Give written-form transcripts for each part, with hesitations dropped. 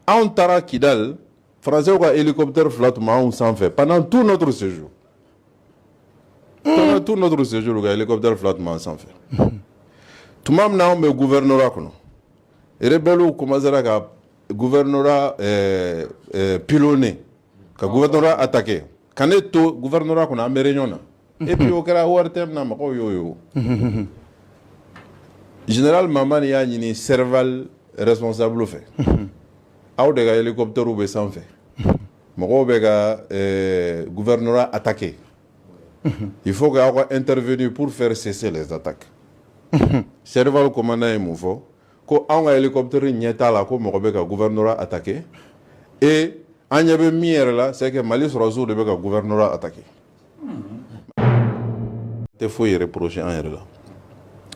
On tara Kidal, Français ou hélicoptère flotte on s'en fait pendant tout notre séjour. Pendant tout notre séjour, le hélicoptère flotte on s'en fait. Tout le monde a un gouvernorat. Les rebelles commencent à gouvernorat pilonné, le gouvernorat attaqué. Quand le gouvernorat qu'on a américain. Et puis au cas où on a yo. Général Maman y a une cerval responsable fait. Aw de hélicoptère ou be sanfɛ mɔgɔw bɛ ka gouvernorat attaqué. Il faut que aw intervenir pour faire cesser les attaques. Cerval commandant ye mun fɔ ko anw ka hélicoptère ɲɛ t'a la ko mɔgɔ bɛ ka gouvernorat attaqué et an ɲɛ bɛ min yɛrɛ la c'est que Mali sɔrɔsiw de bɛ ka gouvernorat attaqué. Tɛ foyi reprocher an yɛrɛ la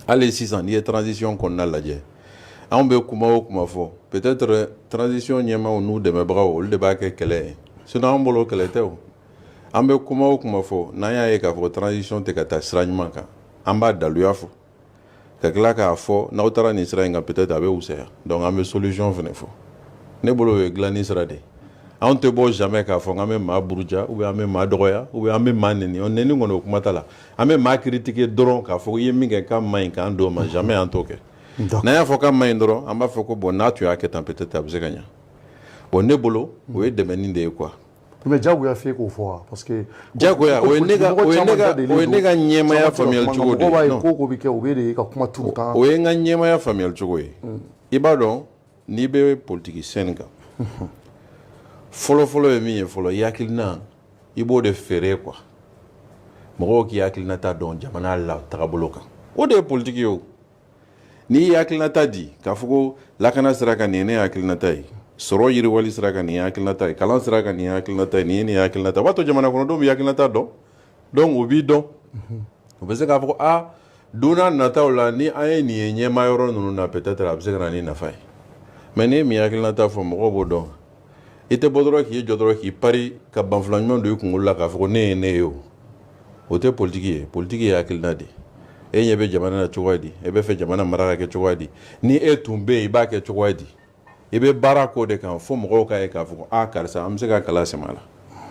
hali sisan n'i ye transition kɔnɔna lajɛ on peut peut-être transition ɲɛmaaw n'u dɛmɛbagaw olu de b'a kɛ kɛlɛ ye sinon an bolo kɛlɛ tɛ o an bɛ kuma o kuma fɔ n'an y'a ye k'a fɔ transition tɛ ka taa sira ɲuman kan an b'a daluya fɔ ka tila k'a fɔ n'aw taara nin sira in kan peut-être a bɛ wusaya donc an bɛ solution fana fɔ ne bolo o ye dilanni sira de ye anw tɛ bɔ jamais k'a fɔ k'an bɛ maa buruja ou bien an bɛ maa dɔgɔya ou bien an bɛ maa nɛni nɛni kɔni o kuma t'a la an bɛ maa critiquer dɔrɔn k'a fɔ i ye min kɛ k'a ma ɲi k'an d'o ma jamais an t'o kɛ. N'a y'a fɔ k'a ma ɲi dɔrɔn an b'a fɔ ko bon n'a tun y'a kɛ tan peut-être a bɛ se ka ɲɛ bon ne bolo o ye dɛmɛni de ye quoi. Mais diyagoya f'e k'o fɔ parce que diyagoya o ye ne ka ɲɛmaaya faamuyali cogo de ye. Mɔgɔw b'a ye ko ko bɛ kɛ o bɛ de ka kuma t'u kan. O ye n ka ɲɛmaaya faamuyali cogo ye. I b'a dɔn n'i bɛ politique scène kan fɔlɔ-fɔlɔ ye min ye fɔlɔ i hakilina i b'o de feere quoi mɔgɔw k'i hakilinata dɔn jamana la tagabolo kan o de ye politique ye o. N'i ye hakilinata di k'a fɔ ko lakana sira kan nin ye ne hakilinata ye sɔrɔ yiriwali sira kan nin ye hakilinata ye kalan sira kan nin ye hakilinata ye nin ye nin ye hakilinata ye o b'a to jamana kɔnɔdenw bɛ hakilinata dɔn donc o b'i dɔn o bɛ se k'a fɔ ko don n'a nataw la ni an ye nin ye ɲɛmaa yɔrɔ ninnu na peut-être a bɛ se ka na ni nafa ye mais ni min hakilinata fɔ mɔgɔw b'o dɔn i tɛ bɔ dɔrɔn k'i jɔ dɔrɔn k'i pari ka banfula ɲuman don i kunkolo la k'a fɔ ko ne ye ne ye o tɛ politique ye politique ye hakilina de ye. E ɲɛ bɛ jamana na cogoya di e bɛ fɛ jamana mara ka kɛ cogoya di ni e tun bɛ yen i b'a kɛ cogoya di i bɛ baara k'o de kan fo mɔgɔw k'a ye k'a fɔ karisa an bɛ se ka kala sɛmɛ a la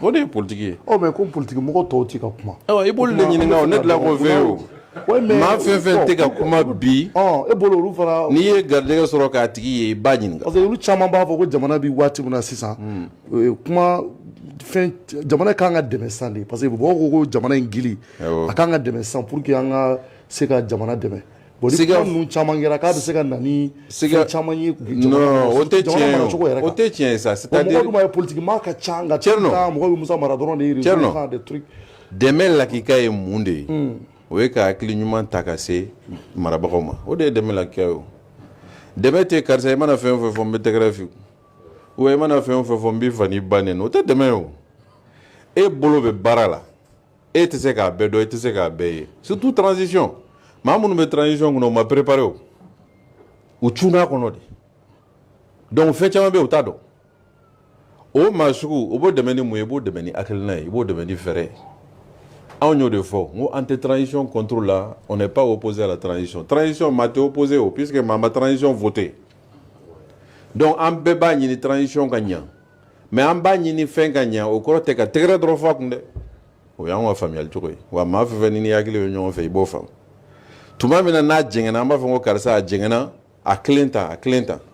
o de ye politique ye. mais ko politique mɔgɔ tɔw tɛ ka kuma. I b'olu de ɲininka o ne dilan k'o fɛ o maa fɛn fɛn tɛ ka kuma bi e bolo olu fana n'i ye garijɛgɛ sɔrɔ k'a tigi ye i b'a ɲininka. parce que olu caman b'a fɔ ko jamana bɛ waati min na sisan kuma fɛn jamana kan ka dɛmɛ sisan de parce que mɔgɔw ko jamana in gili a kan ka dɛmɛ sisan pour que an ka se ka jamana dɛmɛ. Bon ni kuma ninnu caman kɛra k'a bɛ se ka na ni fɛn caman ye non o tɛ tiɲɛ ye o tɛ tiɲɛ ye sa c'est-à-dire mɔgɔ dun b'a ye politique maa ka ca nka mɔgɔ bɛ musa mara dɔrɔn de réseau des trucs. dɛmɛ lakika ye mun de ye o ye ka hakili ɲuman ta ka se marabagaw ma o de ye dɛmɛ lakika ye o dɛmɛ tɛ karisa i mana fɛn o fɛn fɔ n bɛ tɛgɛrɛ fi ou i mana fɛn o fɛn fɔ n b'i fa n'i ba nɛni o tɛ dɛmɛ ye o e bolo bɛ baara la e tɛ se k'a bɛɛ dɔn e tɛ se k'a bɛɛ ye surtout transition maa minnu bɛ transition kɔnɔ o ma préparé o u cunna kɔnɔ de donc fɛn caman bɛ yen u t'a dɔn o maa sugu o b'o dɛmɛ ni mun ye i b'o dɛmɛ ni hakilina ye i b'o dɛmɛ ni fɛɛrɛ ye anw y'o de fɔ n ko an tɛ transition contre la on n'est pas opposé à la transition maa tɛ opposé o puisque maa ma transition voté donc an bɛɛ b'a ɲini transition ka ɲɛ mais an b'a ɲini fɛn ka ɲɛ o kɔrɔ tɛ ka tɛgɛrɛ dɔrɔn fɔ a kun dɛ o y'anw ka faamuyali cogo ye wa maa fɛn fɛn ni hakili bɛ ɲɔgɔn fɛ i b'o faamu tuma min na n'a jɛngɛna an b'a fɔ ko karisa a jɛngɛna a kelen ta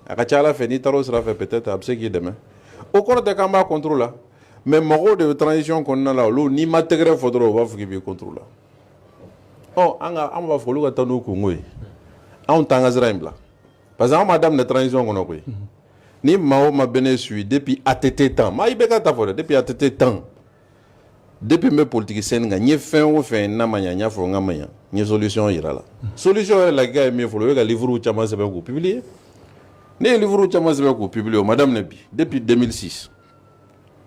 a ka ca ala fɛ n'i taara o sira fɛ peut-être a bɛ se k'i dɛmɛ o kɔrɔ tɛ k'an b'a contre la mais mɔgɔw de bɛ transition kɔnɔna la olu n'i ma tɛgɛrɛ fɔ dɔrɔn u b'a fɔ k'i b'i contre la an b'a fɔ olu ka taa n'u kungo ye anw t'an ka sira in bila parce que anw ma daminɛ transition kɔnɔ koyi ni maa o maa bɛ ne suit depuis ATT temps maa i bɛ ka ta fɔ dɛ depuis ATT temps depuis n bɛ politique scène kan n ye fɛn o fɛn n'a ma ɲɛ n y'a fɔ n ka ma ɲɛ n ye solution yira la solution yɛrɛ lakika ye min fɔlɔ o ye ka livre caman sɛbɛn k'u publier ne ye livre caman sɛbɛn k'u publier o ma daminɛ bi depuis 2006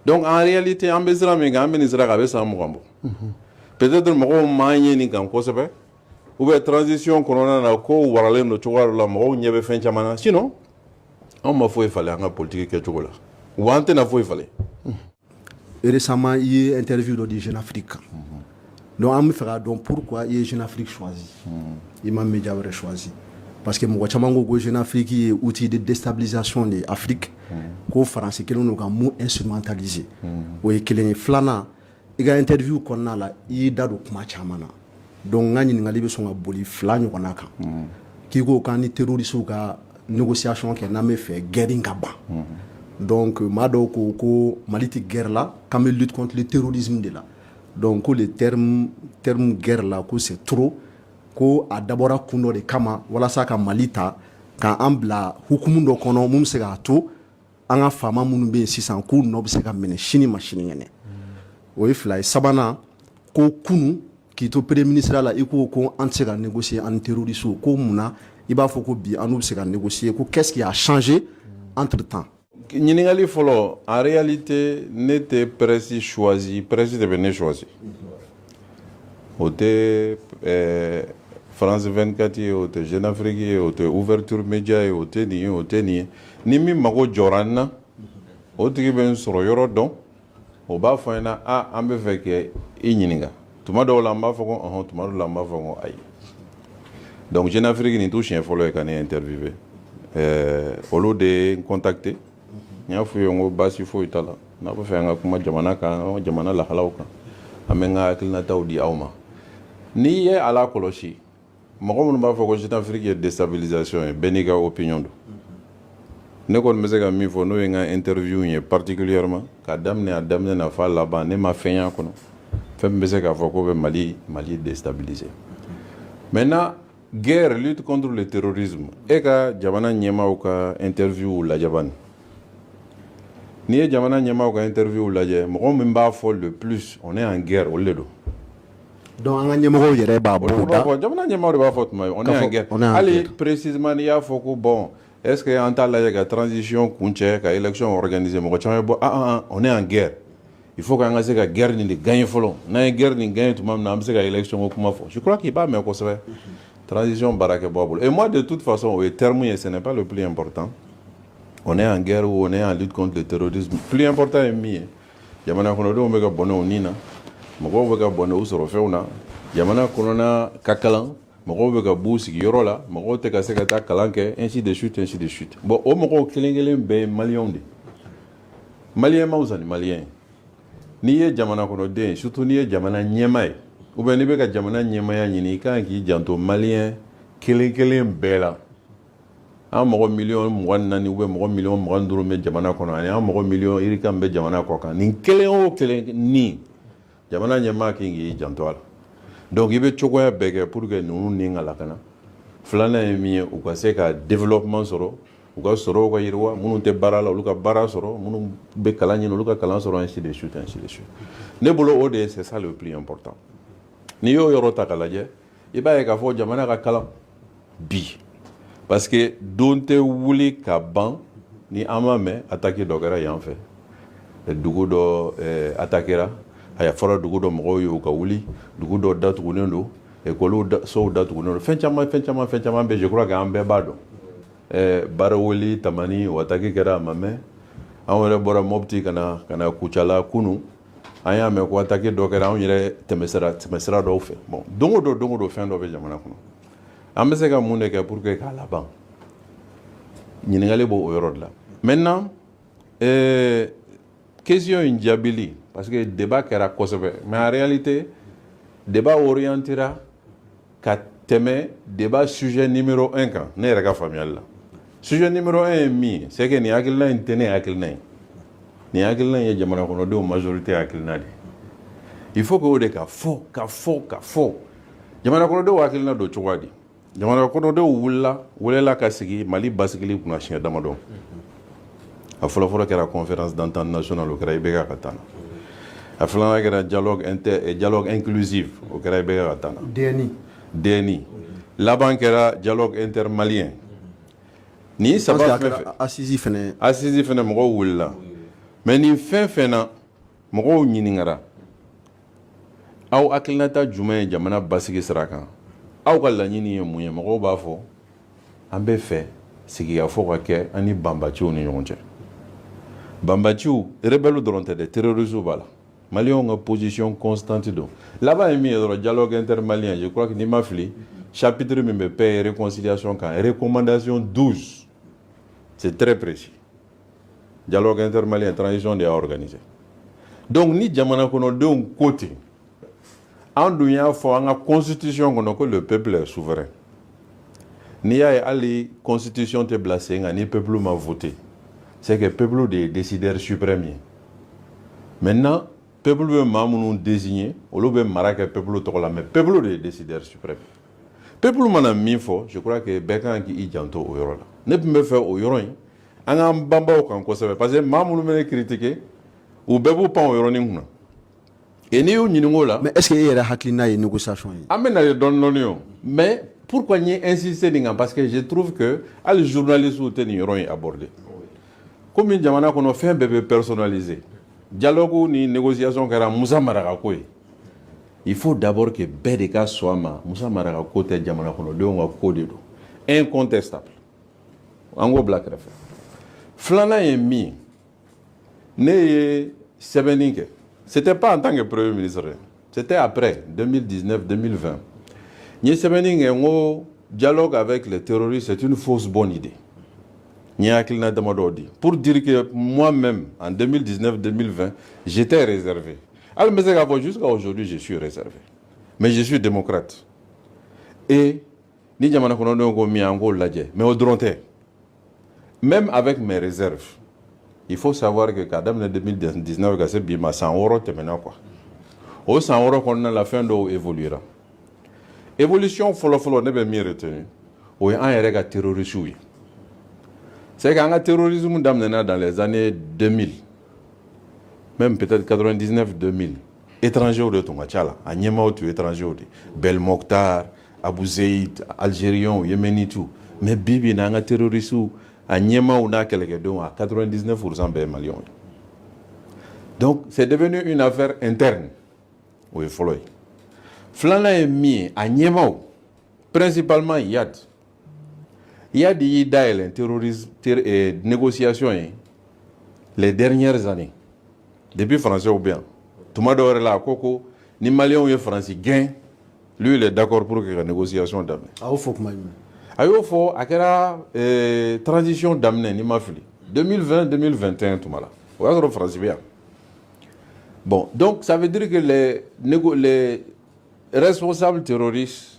donc en réalité an bɛ sira min kan an bɛ nin sira kan a bɛ san 20 bɔ peut-être mɔgɔw m'an ye nin kan kosɛbɛ ou bien transition kɔnɔna na ko waralen don cogoya dɔ la mɔgɔw ɲɛ bɛ fɛn caman na sinon anw ma foyi falen an ka politique kɛcogo la wa an tɛna foyi falen. Récemment, il y a eu une interview de Jeune Afrique. Donc, on me fera donc pourquoi il y a Jeune Afrique choisi. Il m'a média choisi. parce que mɔgɔ caman ko ko Jeune Afrique ye outil de déstabilisation de Afrique ko faransi kelen don ka mun instrumentaliser o ye kelen ye filanan i ka interview kɔnɔna la i y'i da don kuma caman na donc n ka ɲininkali bɛ sɔn ka boli fila ɲɔgɔnna kan k'i ko k'an ni terroristes ka négociation kɛ n'an bɛ fɛ guerre in ka ban donc maa dɔw ko Mali tɛ guerre la k'an bɛ lutte contre le terrorisme de la donc ko le terme guerre la ko c'est trop ko a dabɔra kun dɔ de kama walasa ka Mali ta k'an bila hukumu dɔ kɔnɔ mun bɛ se k'a to an ka faama minnu bɛ yen sisan k'u nɔ bɛ se ka minɛ sini ma sinikɛnɛ o ye fila ye sabanan ko kunu k'i to premier ministre la i ko an tɛ se ka négocier ani terroristes ko munna i b'a fɔ ko bi an n'u bɛ se ka négocier ko qu'est-ce qui a changé entre temps. ɲininkali fɔlɔ en réalité ne tɛ presse choisi presse de bɛ ne choisi o tɛ France 24 ye o tɛ Jeune Afrique ye o tɛ ouverture média ye o tɛ nin ye o tɛ nin ye ni min mago jɔra n na o tigi bɛ n sɔrɔ yɔrɔ dɔn o b'a fɔ n ɲɛna an bɛ fɛ kɛ i ɲininka tuma dɔw la n b'a fɔ ko ɔhɔn tuma dɔw la n b'a fɔ ko ayi donc Jeune Afrique nin t'u siɲɛ fɔlɔ ye ka ne interviewer olu de ye n contacter n y'a f'u ye n ko baasi foyi t'a la n'a bɛ fɛ an ka kuma jamana kan jamana lahalaw kan an bɛ n ka hakilinataw di aw ma n'i ye a lakɔlɔsi mɔgɔ minnu b'a fɔ ko Jeune Afrique ye déstabilisation ye bɛɛ n'i ka opinion don ne kɔni bɛ se ka min fɔ n'o ye n ka interview ye particulièrement k'a daminɛ a daminɛ na f'a laban ne ma fɛn y'a kɔnɔ fɛn min bɛ se k'a fɔ ko bɛ Mali déstabiliser maintenant guerre lutte contre le terrorisme e ka jamana ɲɛmaaw ka interview lajɛ bani n'i ye jamana ɲɛmaaw ka interview lajɛ mɔgɔ min b'a fɔ le plus on est en guerre olu de don donc an ka ɲɛmɔgɔw yɛrɛ b'a bolo da jamana ɲɛmaaw de b'a fɔ tuma on est en guerre hali précisément n'i y'a fɔ ko bon est-ce que an t'a lajɛ ka transition kuncɛ ka élection organiser mɔgɔ caman bɛ bɔ on est en guerre il faut qu'an ka se ka guerre nin de gagner fɔlɔ n'an ye guerre nin gagner tuma min na an bɛ se ka élection ko kuma fɔ je crois qu'il b'a mɛn kosɛbɛ transition baara kɛ bɔ a bolo et moi de toute façon o ye terme ye ce n'est pas le plus important on est en guerre ou on est en lutte contre le terrorisme plus important ye min ye jamana kɔnɔdenw bɛ ka bɔnɛ u ni na mɔgɔw bɛ ka bɔnɛ u sɔrɔ fɛnw na jamana kɔnɔna ka kalan mɔgɔw bɛ ka b'u sigiyɔrɔ la mɔgɔw tɛ ka se ka taa kalan kɛ ainsi de suite bon o mɔgɔw kelen kelen bɛɛ ye maliyɛnw de maliyɛn ma wusa ni maliyɛn ye n'i ye jamana kɔnɔden surtout n'i ye jamana ɲɛmaa ye ou bien n'i bɛ ka jamana ɲɛmaaya ɲini i kan k'i janto maliyɛn kelen kelen bɛɛ la an mɔgɔ miliyɔn 24 ou bien mɔgɔ miliyɔn 25 bɛ jamana kɔnɔ ani an mɔgɔ miliyɔn irika bɛ jamana kɔ kan nin kelen o kelen ni jamana ɲɛmaa kan k'i janto a la donc i bɛ cogoya bɛɛ kɛ pour que ninnu ni ka lakana filanan ye min ye u ka se ka développement sɔrɔ u ka sɔrɔw ka yiriwa minnu tɛ baara la olu ka baara sɔrɔ minnu bɛ kalan ɲini olu ka kalan sɔrɔ ainsi de suite ne bolo o de c'est ça le plus important n'i y'o yɔrɔ ta k'a lajɛ i b'a ye k'a fɔ jamana ka kalan bi parce que don tɛ wuli ka ban ni an ma mɛn attaque dɔ kɛra yan fɛ dugu dɔ attaquera a fɔra dugu dɔ mɔgɔw ye u ka wuli dugu dɔ datugulen don école sow datugulen don fɛn caman bɛ je crois que an bɛɛ b'a dɔn Baraweli Tamani o attaque kɛra a ma mɛn an yɛrɛ bɔra Mopti ka na Kucala kunu an y'a mɛn ko attaque dɔ kɛra an yɛrɛ tɛmɛsira dɔw fɛ bon don o don fɛn dɔ bɛ jamana kɔnɔ an bɛ se ka mun de kɛ pour que k'a laban ɲininkali b'o o yɔrɔ de la maintenant question in jaabili parce que débat kɛra kosɛbɛ mais en réalité débat orientera ka tɛmɛ débat sujet numéro 1 kan ne yɛrɛ ka faamuyali la sujet numéro 1 ye min ye c'est que nin hakilina in tɛ ne hakilina ye nin hakilina ye jamana kɔnɔdenw majorité hakilina de il faut que o de ka fɔ jamana kɔnɔdenw hakilina don cogoya di jamana kɔnɔdenw wulela ka sigi Mali basigili kunna siɲɛ damadɔ a fɔlɔfɔlɔ kɛra conférence d'entente nationale o kɛra IBK ka taa na a filanan kɛra dialogue inclusif o kɛra IBK ka taa na DNI laban kɛra dialogue intermalien ni saba fɛn assisi fɛnɛ mɔgɔw wulila mais nin fɛn na mɔgɔw ɲininkara aw hakilinata jumɛn ye jamana basigi sira kan aw ka laɲini ye mun ye mɔgɔw b'a fɔ an bɛ fɛ sigikafɔ ka kɛ an ni banbaciw ni ɲɔgɔn cɛ banbaciw rebelle dɔrɔn tɛ dɛ terroristes b'a la maliyɛnw ka position constante don laban ye min ye dɔrɔn dialogue intermalien je crois que n'i ma fili chapitre min bɛ paix et réconciliation kan recommandation 12 c'est très précis dialogue intermalien transition de y'a organisé donc ni jamana kɔnɔdenw ko ten an dun y'a fɔ an ka constitution kɔnɔ ko le peuple est souverain n'i y'a ye hali constitution tɛ bila sen kan ni peuple ma voté c'est que peuple de ye décideur suprême ye maintenant peuple bɛ maa minnu désigner olu bɛ mara kɛ peuple tɔgɔ la mais peuple de ye décideur suprême peuple mana min fɔ je crois que bɛɛ kan k'i janto o yɔrɔ la ne tun bɛ fɛ o yɔrɔ in an k'an banbaw kan kosɛbɛ parce que maa minnu bɛ ne critiquer u bɛɛ b'u pan o yɔrɔnin kunna et n'i y'u ɲininka o la mais est ce que e yɛrɛ hakilina ye négociation ye an bɛ na ye dɔɔni-dɔɔni o mais pourquoi n ye insister nin kan parce que je trouve que hali journalistes tɛ nin yɔrɔ in aborder komi jamana kɔnɔ fɛn bɛɛ bɛ personnaliser dialogue ni négociation kɛra Musa Maraka ko ye il faut d'abord que bɛɛ de ka sɔn a ma Musa Maraka ko tɛ jamana kɔnɔdenw ka ko de don incontestable an k'o bila kɛrɛfɛ filanan ye min ye ne ye sɛbɛnni kɛ c'était pas en tant que premier ministre c'était après 2019-2020 n ye sɛbɛnni kɛ n ko dialogue avec les terroristes c'est une fausse bonne idée n ye hakilina damadɔ di pour dire que moi-même en 2019-2020 j'étais réservé hali n bɛ se k'a fɔ jusqu'à aujourd'hui je suis réservé mais je suis démocrate et ni jamana kɔnɔdenw ko min an k'o lajɛ mais o dɔrɔn tɛ même avec mes réserves il faut savoir que k'a daminɛ 2019 ka se bi ma san 6 tɛmɛna quoi o san 6 kɔnɔna la fɛn dɔw évoluera évolution fɔlɔfɔlɔ ne bɛ min retenu o ye an yɛrɛ ka terroristes ye c'est qu'an ka terrorisme daminɛna dans les années 2000 même peut-être 99-2000 étrangers de tun ka ca la a ɲɛmaaw tun étrangers de Bel Mokhtar Abu Zeid Algériens Yéménites mais bi bi na an ka terroristes a ɲɛmaaw n'a kɛlɛkɛdenw a 99% bɛɛ ye maliyɛnw ye donc c'est devenu une affaire interne o ye fɔlɔ ye filanan ye min ye a ɲɛmaaw principalement Yad y'i dayɛlɛn terrorisme négociation ye les dernières années depuis français bɛ yan tuma dɔ wɛrɛ la a ko ni maliyɛnw ye faransi gɛn lui il est d'accord pour que ka négociation daminɛ a y'o fɔ kuma jumɛn a y'o fɔ a kɛra transition daminɛ ni ma fili 2020-2021 tuma la o y'a sɔrɔ faransi bɛ yan bon donc ça veut dire que les responsables terroristes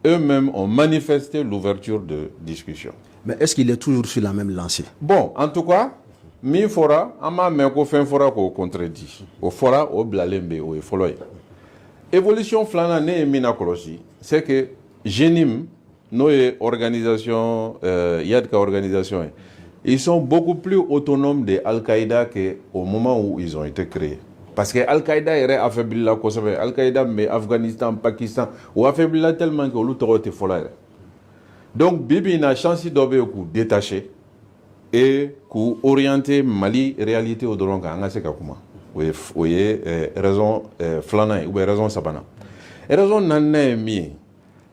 eux-mêmes ont manifesté l'ouverture de discussion. Mais est-ce qu'il est toujours sur la même lancée? Bon, en tout cas, min fɔra an b'a mɛn ko fɛn fɔra k'o contredit o fɔra o bilalen bɛ o ye fɔlɔ ye évolution filanan ne ye min lakɔlɔsi c'est que GENIM n'o ye organisation Yad ka organisation ye ils sont beaucoup plus autonomes de Al-Qaïda qu'au moment où ils ont été créés. Parce que Al-Qaïda est affaibli la kosɛbɛ Al-Qaïda mais Afghanistan, Pakistan ou affaibli la tellement que olu tɔgɔ tɛ fɔla yɛrɛ. Donc bibi na chance dɔ bɛ k'u détacher et k'u orienter Mali réalité o dɔrɔn kan an ka se ka kuma. O ye raison filanan ye ou bien raison sabanan. Raison naaninan ye min ye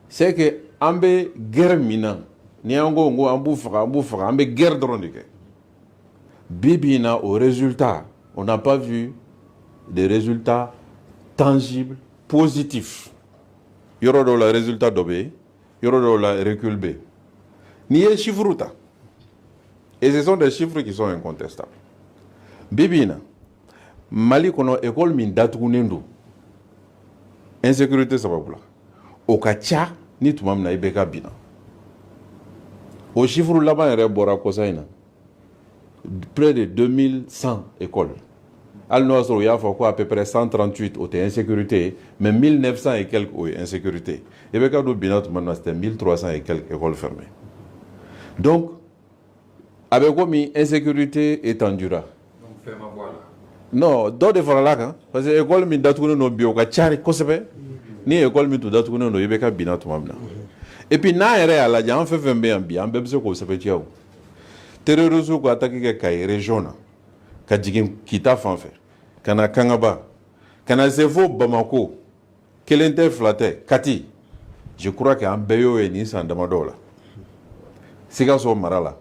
c'est que an bɛ guerre min na ni an ko an b'u faga an bɛ guerre dɔrɔn de kɛ. Bibi na au résultat on n'a pas vu des résultats tangibles, positifs. Il y aura des résultats d'obé, il y aura des recul B. Ni les chiffres. Et ce sont des chiffres qui sont incontestables. Bibina, Mali kono école min datugunendo. Insécurité sababula. Okacha ni tumam na ibeka bina. Au chiffre là-bas il y a bora kosaina. Près de 2100 écoles. Al-Nosro, il y a à peu près 138 au insécurité, mais 1900 et quelques au insécurité. Et bien, quand maintenant, c'était 1300 et quelques écoles fermées. Donc, avec quoi insécurité étendue. Donc, fais ma voix là. Non, d'autres fois là, parce que l'école mi datu no bio ka chari kosebe, ni école mi tu datu no yebeka bina tu mamna. Et puis na ere ala ja on fait bien bien, on bebse ko sepe tiao. Terrorisme ko attaquer ke kay région na. Ka jigin kita fan fɛ kana Kangaba kana se fo Bamako kelen tɛ fila tɛ Kati je crois que an bɛɛ y'o ye nin san damadɔ la Sikaso mara la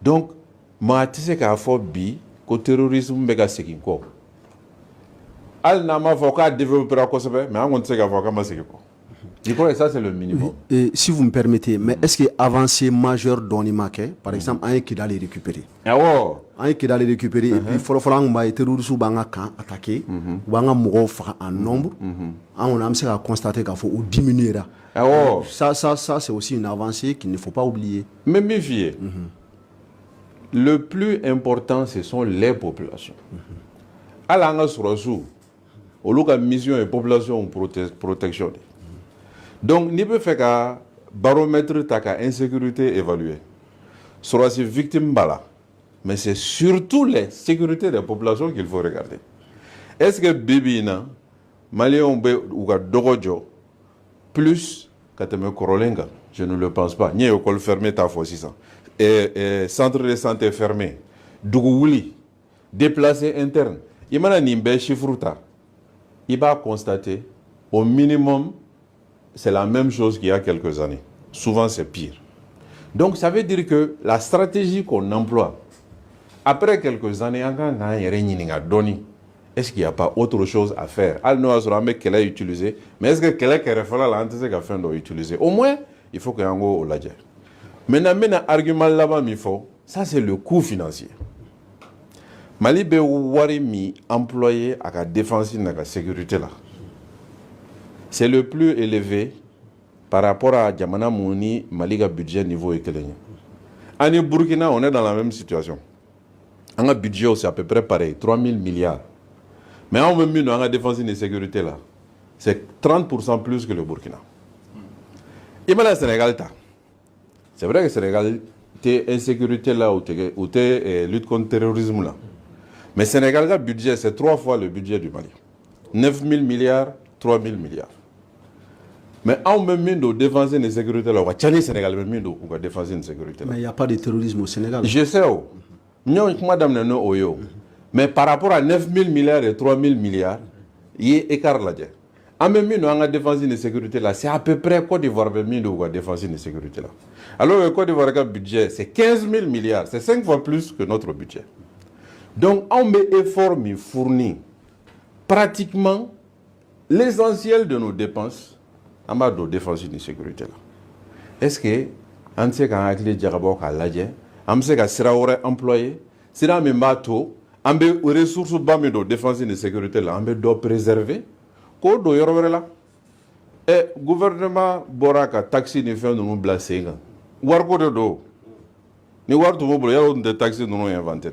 donc maa tɛ se k'a fɔ bi ko terrorisme bɛ ka segin kɔ hali n'an m'a fɔ k'a développera kosɛbɛ mais an kɔni tɛ se k'a fɔ k'a ma segin kɔ Je crois que ça, c'est le minimum. Et si vous me permettez, mais est-ce que avancée majeure dans l'Imaké, par exemple, un qui doit les récupérer? Ah ouais. Un qui doit les récupérer, et puis, il faut que les terroristes soient attaqués, ou en nombre, on a constaté qu'il faut diminuer. Ah ouais. Ça, c'est aussi une avancée qu'il ne faut pas oublier. Mais méfiez. Le plus important, ce sont les populations. À l'anga surasu, au lieu de mission et population protection. Donc, ni peut faire qu'un baromètre ta insécurité évaluée. Surasu victime bala. Mais c'est surtout les sécurités des populations qu'il faut regarder. Est-ce que Bibina, Malien ou Dogojo, plus Kateme Korolenga? Je ne le pense pas. Ni école fermée, ta fois 600. Et centre de santé fermé. Dougouli, déplacé interne. Il m'a dit un chiffre. Il va constater, au minimum, c'est la même chose qu'il y a quelques années. Souvent, c'est pire. Donc, ça veut dire que la stratégie qu'on emploie, après quelques années, est-ce qu'il n'y a pas autre chose à faire? Mais est-ce que quelqu'un qui utiliser? Au moins, il faut qu'il y ait un l'a. Maintenant, argument là-bas, ça c'est le coût financier. Mali be wari mi employé à la défense et à la sécurité là. C'est le plus élevé par rapport à Djamana Mouni, Mali a budget niveau équivalent. En Burkina, on est dans la même situation. Un budget c'est à peu près pareil, 3 000 milliards. Mais en même temps, la défense et la sécurité là, c'est 30% plus que le Burkina. Et maintenant, le Sénégal, c'est vrai que le Sénégal, t'es insécurité là, ou t'es lutte contre le terrorisme là. Mais le Sénégal, le budget, c'est 3 fois le budget du Mali. 9 000 milliards, 3 000 milliards. Mais en même temps, défense et la sécurité là, on va tchanner le Sénégal, même temps, on va défense et la sécurité là. Mais il n'y a pas de terrorisme au Sénégal. Je sais, madame Neno Oyo. Mais par rapport à 9 000 milliards et 3 000 milliards, il y a écart là. En même temps, on a défense et la sécurité là, c'est à peu près Côte d'Ivoire, même temps, on va défense et la sécurité là. Alors, le Côte d'Ivoire, le budget, c'est 15 000 milliards, c'est 5 fois plus que notre budget. Donc, on met effort fourni pratiquement l'essentiel de nos dépenses en bas de défense et de sécurité là. Est-ce que, on sait qu'un acte diarabok à l'adje, on sait qu'un sera employé, sera même bateau, on a ressources de défense et de sécurité là, on doit préserver, qu'on doit y avoir là. Et le gouvernement Boraka taxi ne fait nous blaser. Warko de do, ni warto mo bolo yaro de taxi nous inventé.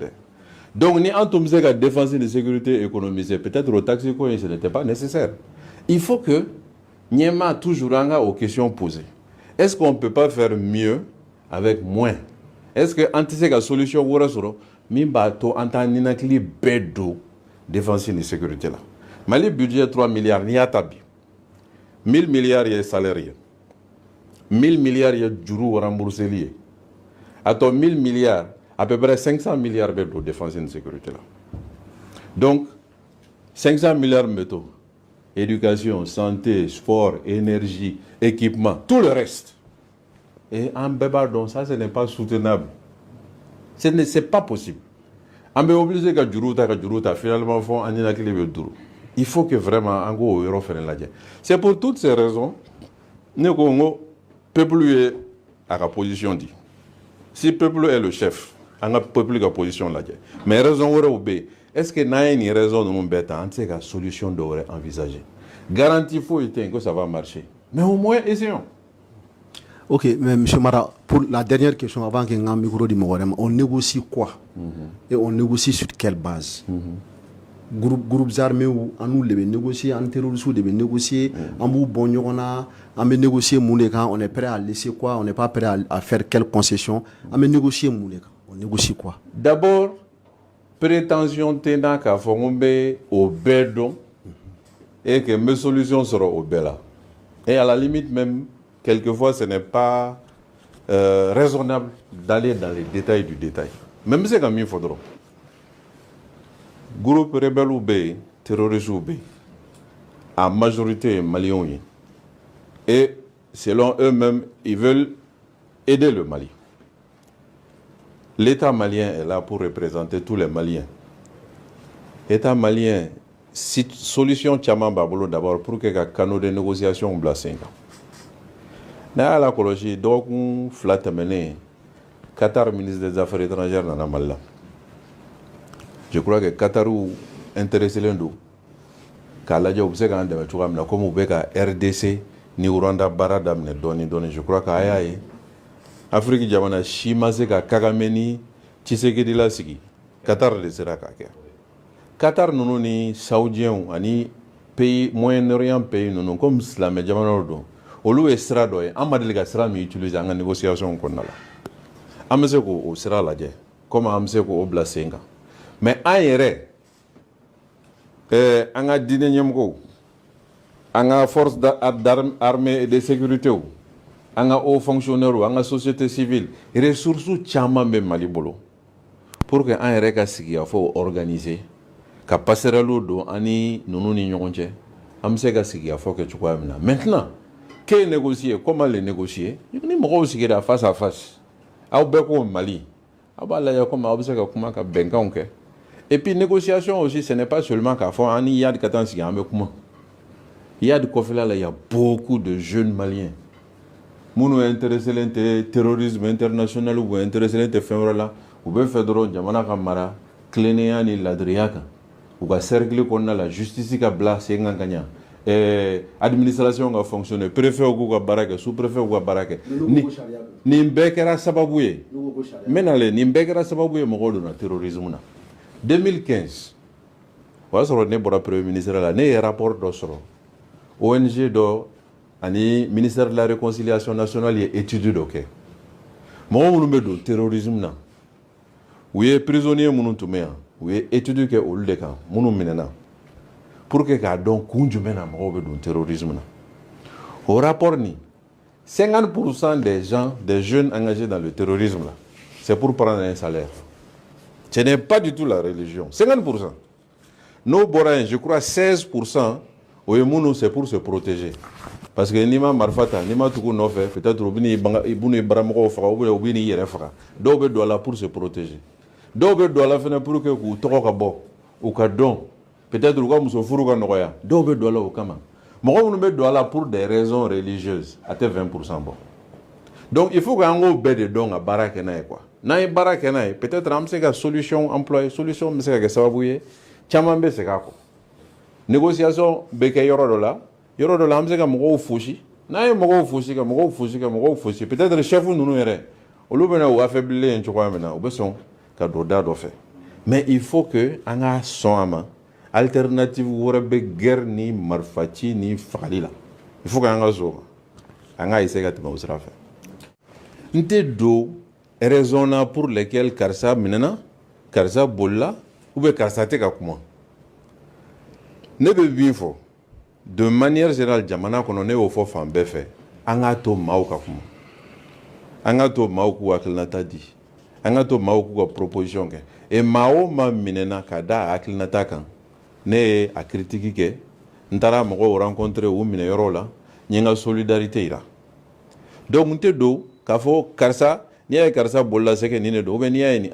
Donc ni antum zega défense et de sécurité économisée, peut-être le taxi quoi, ce n'était pas nécessaire. Il faut que Niema toujours aux questions posées. Est-ce qu'on ne peut pas faire mieux avec moins? Est-ce que la solution Mimbato Antaninakli Bedo défense et de sécurité là. Mali budget 3 milliards, n'y a tabi. 1000 milliards y est salarié. 1000 milliards y est djourou remboursé lié. À ton 1000 milliards, à peu près 500 milliards de défense et de sécurité là. Donc, 500 milliards de métaux. Éducation, santé, sport, énergie, équipement, tout le reste. Et en bébardon, ça, ce n'est pas soutenable. Ce n'est pas possible. On est obligé de faire finalement, il faut que vraiment, en gros, c'est pour toutes ces raisons, le peuple est à la position dit. Si le peuple est le chef, on a le peuple à la position là. Mais raison est-ce que n'a une raison de nous bêter? On sait la solution devrait envisager. Garantie faut que ça va marcher. Mais au moins essayons. Ok, mais M. Mara, pour la dernière question avant que nous micro de Mogorem, on négocie quoi? Et on négocie sur quelle base? Groupes armés où on devait négocier, en terroristes où devait négocier, en bout bon on a négocié Mouleka, on est prêt à laisser quoi? On n'est pas prêt à faire quelle concession? On a négocié Mouleka, on négocie quoi? D'abord, prétention tena ka fongombe au bedon et que mes solutions seront au bela. Et à la limite même, quelquefois ce n'est pas raisonnable d'aller dans les détails du détail. Même si c'est comme il faudra. Groupe rebelle ou bé, terroriste ou bé, à majorité maliens. Et selon eux-mêmes, ils veulent aider le Mali. L'État malien est là pour représenter tous les Maliens. L'État malien, solution Tchama Babolo d'abord pour que le canot de négociation blasé. n'a y'a la kɔlɔsi dɔgɔkun 2 tɛmɛnen Qatar ministre des affaires étrangères nana Mali la. Je crois que Qataru intéressé don k'a lajɛ u bɛ se k'an dɛmɛ cogoya min na comme u bɛ ka RDC ni Rwanda baara daminɛ dɔɔni je crois qu'a y'a ye Afrique jamana si ma se ka Kagame ni Tshisekedi lasigi Qatar de sera k'a kɛ. Qatar ninnu ni Saoudiens ani pays Moyen-Orient pays ninnu comme silamɛ jamanaw don olu ye sira dɔ ye an ma deli ka sira min utiliser an ka négociation kɔnɔna la an bɛ se k'o sira lajɛ comme an bɛ se k'o bila sen kan mais an yɛrɛ an ka diinɛ ɲɛmɔgɔw an ka force d'armée et de sécurité an ka haut fonctionnaires an ka société civile ressources caman bɛ Mali bolo pour que an yɛrɛ ka sigikafɔ organiser ka passerelle don ani ninnu ni ɲɔgɔn cɛ an bɛ se ka sigikafɔ kɛ cogoya min na maintenant qu'est négocier comment les négocier ni mɔgɔw sigira face à face aw bɛɛ ko Mali aw b'a lajɛ comme aw bɛ se ka kuma ka bɛnkanw kɛ et puis négociation aussi ce n'est pas seulement k'a fɔ an ni Yad ka taa sigi an bɛ kuma Yad kɔfɛla la il y a beaucoup de jeunes Maliens minnu intéressé tɛ terrorisme international ou intéressé tɛ fɛn wɛrɛ la u bɛ fɛ dɔrɔn jamana ka mara tilennenya ni ladiriya kan u ka cercle kɔnɔna la justice ka bila sen kan ka ɲa administration ka fonctionner préfet k'u ka baara kɛ sous préfet k'u ka baara kɛ nin bɛɛ kɛra sababu ye n bɛ nalen nin bɛɛ kɛra sababu ye mɔgɔw donna terrorisme na 2015 o y'a sɔrɔ ne bɔra premier ministre la ne ye rapport dɔ sɔrɔ ONG dɔ ani ministère de la réconciliation nationale ye étude dɔ kɛ mɔgɔ minnu bɛ don terrorisme na u ye prisonnier minnu tun bɛ yan u ye étude kɛ olu de kan minnu minɛna pour que k'a dɔn kun jumɛn na mɔgɔw bɛ don terrorisme na o rapport ni 50% des gens des jeunes engagés dans le terrorisme là c'est pour prendre un salaire ce n'est pas du tout la religion 50% n'o bɔra yen je crois 16% o ye minnu c'est pour se protéger parce que n'i ma marifa ta n'i ma tugu nɔfɛ peut-être u bɛ n'i baramɔgɔw faga ou bien u bɛ n'i yɛrɛ faga dɔw bɛ don a la pour se protéger dɔw bɛ don a la fana pour que k'u tɔgɔ ka bɔ u ka dɔn peut-être u ka muso furu ka nɔgɔya dɔw bɛ don a la o kama mɔgɔ minnu bɛ don a la pour des raisons religieuses a tɛ 20% bɔ donc il faut que an k'o bɛɛ de dɔn ka baara kɛ n'a ye quoi n'an ye baara kɛ n'a ye peut-être an bɛ se ka solution employer solution bɛ se ka kɛ sababu ye caman bɛ segin a kɔ négociation bɛ kɛ yɔrɔ dɔ la an bɛ se ka mɔgɔw fosi n'an ye mɔgɔw fosi peut-être chef ninnu yɛrɛ olu bɛ na u affaiblilen cogoya min na u bɛ sɔn ka don da dɔ fɛ mais il faut que an ka sɔn a ma alternative wɛrɛ bɛ guerre ni marifaci ni fagali la il faut que an ka sɔn o ma an ka essayer ka tɛmɛ o sira fɛ n tɛ don raison na pour lesquelles karisa minɛna karisa bolila ou bien karisa tɛ ka kuma ne bɛ min fɔ de manière générale jamana kɔnɔ ne y'o fɔ fan bɛɛ fɛ an k'a to maaw ka kuma an k'a to maaw k'u hakilinata di an k'a to maaw k'u ka proposition kɛ et maa o maa minɛna ka da a hakilinata kan ne ye a critique kɛ n taara mɔgɔw rencontrer u minɛ yɔrɔ la n ye n ka solidarité yira donc n tɛ don k'a fɔ karisa n'i y'a ye karisa bolila c'est que nin de don ou bien n'i y'a ye nin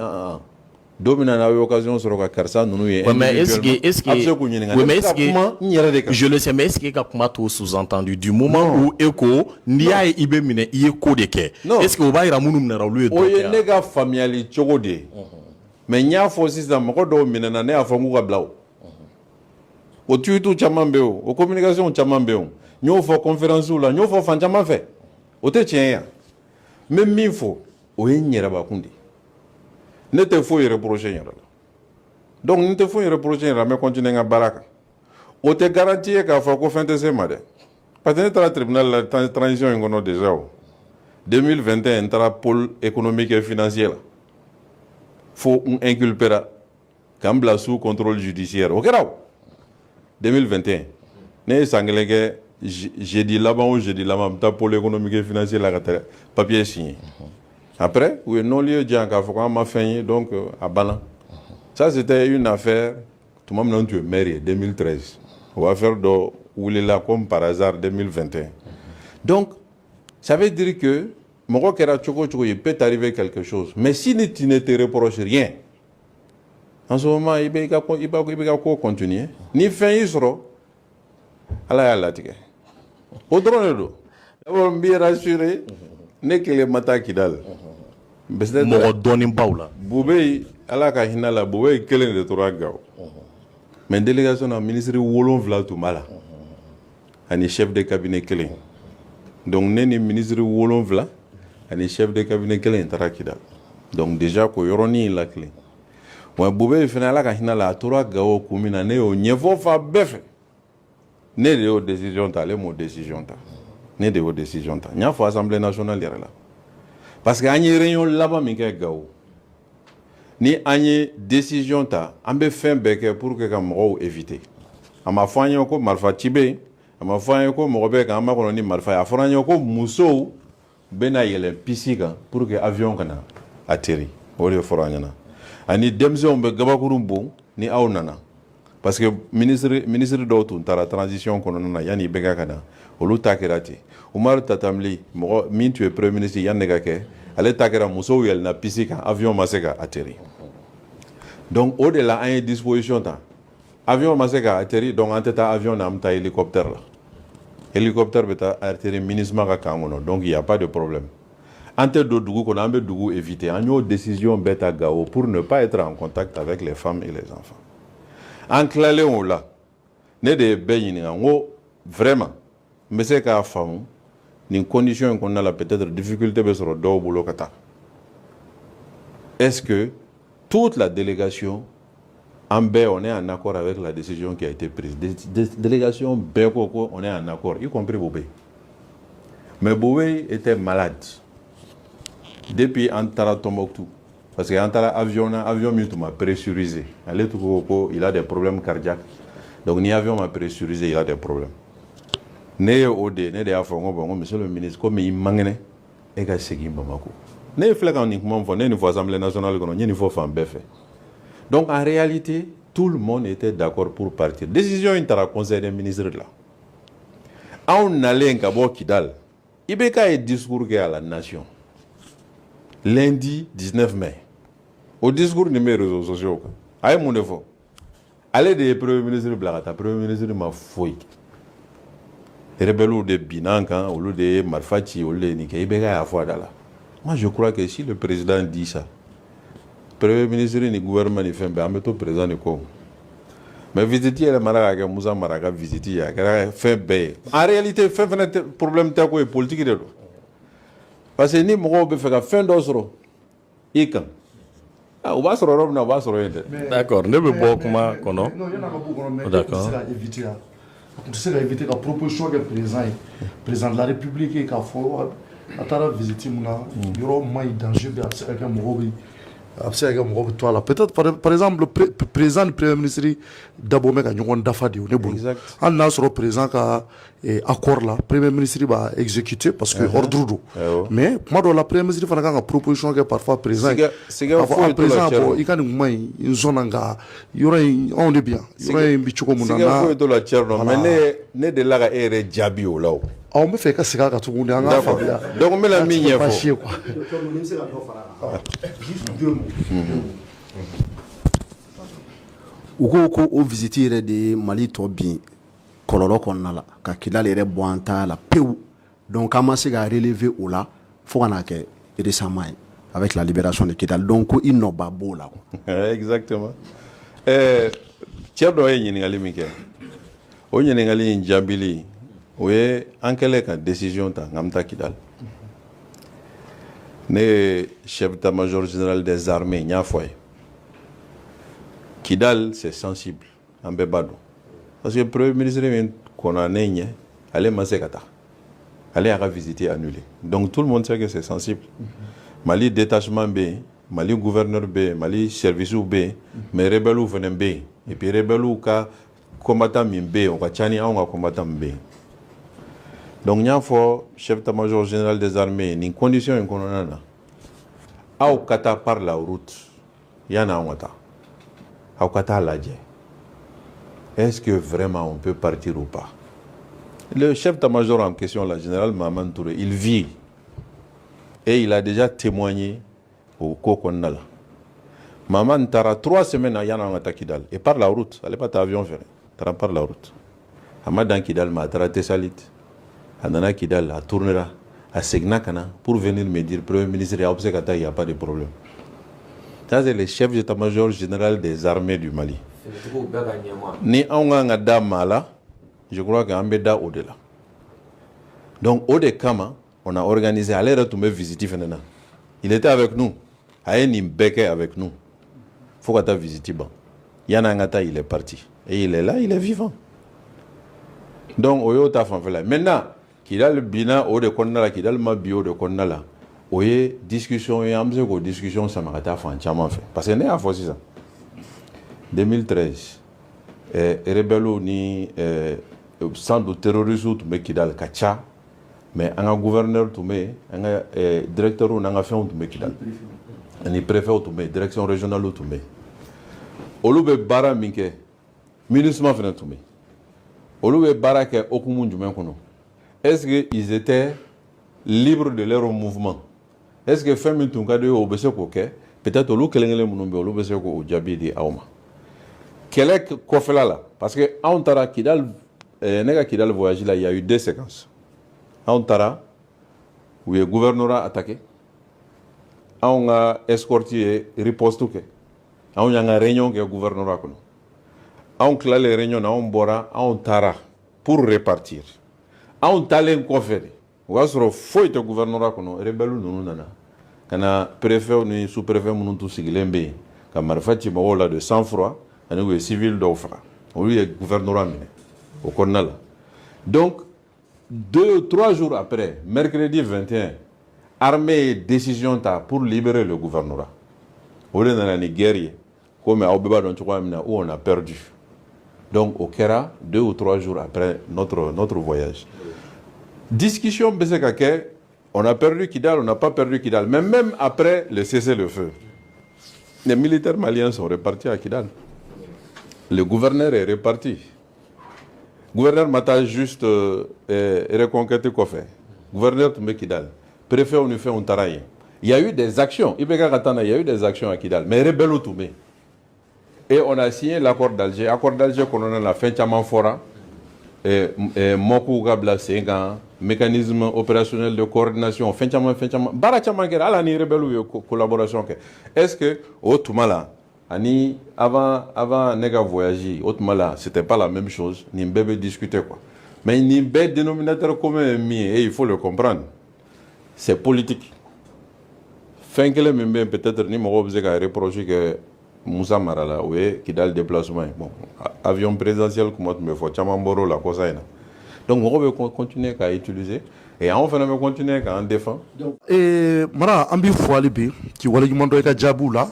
don min na n'a ye occasion sɔrɔ ka karisa ninnu ye mais est-ce que je le sais mais est-ce que ka kuma t'o sous-entendu du moment où e ko n'i y'a ye i bɛ minɛ i ye ko de kɛ est-ce que o b'a yira minnu minɛra olu ye dɔ kɛ o ye ne ka faamuyali cogo de ye mais n y'a fɔ sisan mɔgɔ dɔw minɛna ne y'a fɔ n k'u ka bila o tweet caman bɛ yen o communication caman bɛ yen n y'o fɔ conférence la n y'o fɔ fan caman fɛ o tɛ tiɲɛ ye yan n bɛ min fɔ o ye n yɛrɛbakun de ye ne tɛ foyi reprocher n yɛrɛ la donc n tɛ foyi reprocher n yɛrɛ la n bɛ continuer n ka baara kan o tɛ garantie ye k'a fɔ ko fɛn tɛ se ma dɛ parce que ne taara tribunal la transition in kɔnɔ déjà o 2021 n taara pôle économique et financier la fo n inculpera k'an bila sous contrôle judiciaire o kɛra o 2021 ne ye san kelen kɛ jeudi laban o jeudi laban n bɛ taa pôle économique et financier la ka taa papier signer après u ye non-lieu di yan k'a fɔ k'an ma fɛn ye donc a banna ça c'était une affaire tuma min na n tun ye maire ye 2013 o affaire dɔ wulila comme par hasard 2021 donc ça veut dire que mɔgɔ kɛra cogo o cogo il peut arriver quelque chose mais si tu ne te reproches rien en ce moment i bɛ ka ko continuer ni fɛn y'i sɔrɔ ala y'a latigɛ o dɔrɔn de don d'abord n b'i rassuré ne kelen ma taa Kidal mɔgɔ dɔɔnin baw la Bube ala ka hinɛ la Bube kelen de tora Gawo mais délégation na ministre 7 tun b'a la ani chef de cabinet kelen donc ne ni ministre 7 ani chef de cabinet kelen taara Kidal donc déjà ko yɔrɔnin la kelen wa Bube fana ala ka hinɛ la a tora Gawo kun min na ne y'o ɲɛfɔ fa bɛɛ fɛ ne de y'o décision ta ale m'o décision ta ne de y'o décision ta n y'a fɔ assemblée nationale yɛrɛ la parce que an ye réunion laban min kɛ Gawo ni an ye décision ta an bɛ fɛn bɛɛ kɛ pour que ka mɔgɔw éviter a ma fɔ an ye ko marifa ci bɛ yen a ma fɔ an ye ko mɔgɔ bɛ kan an ma kɔnɔ ni marifa ye a fɔra an ye ko musow bɛna yɛlɛn pisi kan pour que avion kana atterrir o de fɔra an ɲɛna ani denmisɛnw bɛ gabakurun bon ni aw nana parce que ministre dɔw tun taara transition kɔnɔna na yanni i bɛ ka na olu ta kɛra ten Umaru Tatamli mɔgɔ min tun ye premier ministre yanni ne ka kɛ ale ta kɛra musow yɛlɛnna pisi kan avion ma se ka atterrir donc o de la an ye disposition ta avion ma se ka atterrir donc an tɛ taa avion na an bɛ taa hélicoptère la hélicoptère bɛ taa atterrir MINUSMA ka kan kɔnɔ donc il y a pas de problème an tɛ don dugu kɔnɔ an bɛ dugu éviter an y'o décision bɛɛ ta Gawo pour ne pas être en contact avec les femmes et les enfants an tilalen o la ne de ye bɛɛ ɲininka n ko vraiment n bɛ se k'a faamu nin condition in kɔnɔna la peut-être difficulté bɛ sɔrɔ dɔw bolo ka taa est-ce que toute la délégation en bɛɛ on est en accord avec la décision qui a été prise délégation bɛɛ ko ko on est en accord y compris Bobé mais Bobé était malade depuis an taara Tombouctou parce que an taara avion min tun ma pressurisé ale tun ko il a des problèmes cardiaques donc ni avion ma pressurisé il a des problèmes ne ye o de ne de y'a fɔ n ko bon n ko monsieur le ministre komi i man kɛnɛ e ka segin Bamako ne ye filɛ ka nin kuma fɔ ne ye nin fɔ assemblée nationale kɔnɔ n ye nin fɔ fan bɛɛ fɛ donc en réalité tout le monde était d'accord pour partir décision in taara conseil des ministres la anw nalen ka bɔ Kidal IBK ye discours kɛ à la nation lundi 19 mai o discours nin bɛ réseaux sociaux kan a ye mun de fɔ ale de ye premier ministre bila ka taa premier ministre ma foyi rebelles de bin'an kan olu de ye marifa ci olu de ye nin kɛ IBK y'a fɔ a da la moi je crois que si le président dit ça premier ministre ni gouvernement ni fɛn bɛɛ an bɛ to président ni kɔ mais visite yɛrɛ mara ka kɛ Musa Mara ka visite ye a kɛra fɛn bɛɛ ye en réalité fɛn fana tɛ problème tɛ ko ye politique de don parce que ni mɔgɔw bɛ fɛ ka fɛn dɔ sɔrɔ i kan u b'a sɔrɔ yɔrɔ min na u b'a sɔrɔ yen dɛ. d'accord ne bɛ bɔ kuma kɔnɔ. non yann'a ka bɔ kɔnɔ mais d'accord a tun tɛ se ka éviter ka proposition kɛ président ye président de la république ye k'a fɔ a taara visite mun na yɔrɔ man ɲi danger bɛ a bɛ se ka kɛ mɔgɔw bɛ a bɛ se ka kɛ mɔgɔw bɛ to a la peut-être par exemple président ni premier ministre dabɔ bɛ ka ɲɔgɔn dafa de ye ne bolo hali n'a sɔrɔ président ka accord la premier ministre b'a exécuter parce que ordre don mais kuma dɔw la premier ministre fana kan ka proposition kɛ parfois président ye k'a fɔ président bɔ i ka nin kuma in n sɔnna nka yɔrɔ in anw de bɛ yan yɔrɔ in bɛ cogo min na siga foyi t'o la cɛ dɔn mais ne delila ka e yɛrɛ jaabi o la o n bɛ fɛ i ka segin a kan tuguni an k'a faamuya donc n bɛna min ɲɛfɔ u ko ko o visite yɛrɛ de ye Mali tɔ bin kɔlɔlɔ kɔnɔna la ka Kidal yɛrɛ bɔ an ta la pewu donc an ma se ka relever o la fo ka n'a kɛ récemment avec la libération de Kidal donc ko i nɔba b'o la exactement cɛ dɔ ye ɲininkali min kɛ o ɲininkali in jaabili o ye an kɛlen ka décision ta n ka taa Kidal ne ye chef d'état-major général des armées n y'a fɔ a ye Kidal c'est sensible an bɛɛ b'a dɔn parce que premier ministre min kɔnna ne ɲɛ ale ma se ka taa ale y'a ka visite annulé donc tout le monde sait que c'est sensible Mali détachement bɛ yen Mali gouverneur bɛ yen Mali services bɛ yen mais rebelles fana bɛ yen et puis rebelles ka combattant min bɛ yen o ka ca ni anw ka combattant min bɛ yen donc n y'a fɔ chef d'état-major général des armées nin condition in kɔnɔna na aw ka taa par la route yanni anw ka taa aw ka taa lajɛ est-ce que vraiment on peut partir ou pas le chef d'état-major en question la général Mahaman Touré il vit et il a déjà témoigné au ko kɔnɔna la Mahaman taara 3 semaines yanni anw ka taa Kidal et par la route ale pas taa avion fɛ taara par la route a ma dan Kidal ma a taara Tessalit a nana Kidal, a tournera, a segna kana pour venir me dire Premier ministre, il n'y a pas de problème. Ça, c'est le chef d'état-major général des armées du Mali. Ni on da mala, je crois qu'on est au-delà. Donc, au Kama, on a organisé, à l'air de me visiter. Il était avec nous. Il était avec nous. Il faut qu'on t'a visité. Yanangata, il est parti. Et il est là, il est vivant. Donc, Oyo t'a fait là. Maintenant, qu'il a le bina au de Kondala, qu'il a le mabio de Kondala, Oye, discussion, et amzeko discussion, ça m'a fait un chaman fait. Parce que n'est à force ça. 2013, rebello ni centre terroriste, mais Kidal Kacha, mais un gouverneur, un directeur ou un affaire, Kidal. Un préfet, direction régionale, Olube bara minke, ministre fait tout. Olube bara ke okumun du kono. Est-ce qu'ils étaient libres de leur mouvement? Est-ce que Femme Tunkade au Besoko, peut-être au Lukelengele Munombe, au Besoko, au Djabi de Aoma? Quel est Kofela? Parce que Aontara Kidal, Nega Kidal voyage là, il y a eu 2 séquences. Aontara, où le gouvernorat attaqué, on a escorté et riposte. On a une réunion qui est gouvernorat. On a les réunions, on bora, on tara pour répartir. On talent conféré. On a sur feuille de gouvernorat kono rebelle nous nana. Kana préfet ni sous-préfet nous tous siglembe. Comme marfati maola de sang-froid, on est civil d'offre. On est gouvernorat miné. Au Cornal. Donc 2 ou 3 jours après, mercredi 21, armée décision ta pour libérer le gouvernorat. On est dans la guerrier. Comme à Obeba où on a perdu. Donc au Kera, 2 ou 3 jours après notre voyage. Discussion, on a perdu Kidal, on n'a pas perdu Kidal. Mais même après le cessez-le-feu, les militaires maliens sont repartis à Kidal. Le gouverneur est reparti. Le gouverneur m'a juste reconquêté quoi fait. Gouverneur Toumé Kidal. Préfet, on lui fait un taraï. Il y a eu des actions. Il y a eu des actions à Kidal. Mais rebelle Toumé. Et on a signé l'accord d'Alger. L'accord d'Alger qu'on a la fin de fora. Et Mokou Gabla, c'est un mécanisme opérationnel de coordination. Fin de Barachaman, elle a une rebelle collaboration. Est-ce que, au Toumala, avant Nega voyager, au Toumala, c'était pas la même chose. Ni bébé discuter quoi. Mais ni bébé dénominateur commun, et il faut le comprendre. C'est politique. Fin que les peut-être ni m'ont reproché que Moussa Marala, oui, qui a le déplacement. Bon, avion présidentiel, comme tu me fais, Chamamboro, la cosa. Donc, on va continuer à utiliser. Et on va continuer à en défendre. Et Mara, Ambi Foualibi, qui voit le monde de Djaboula,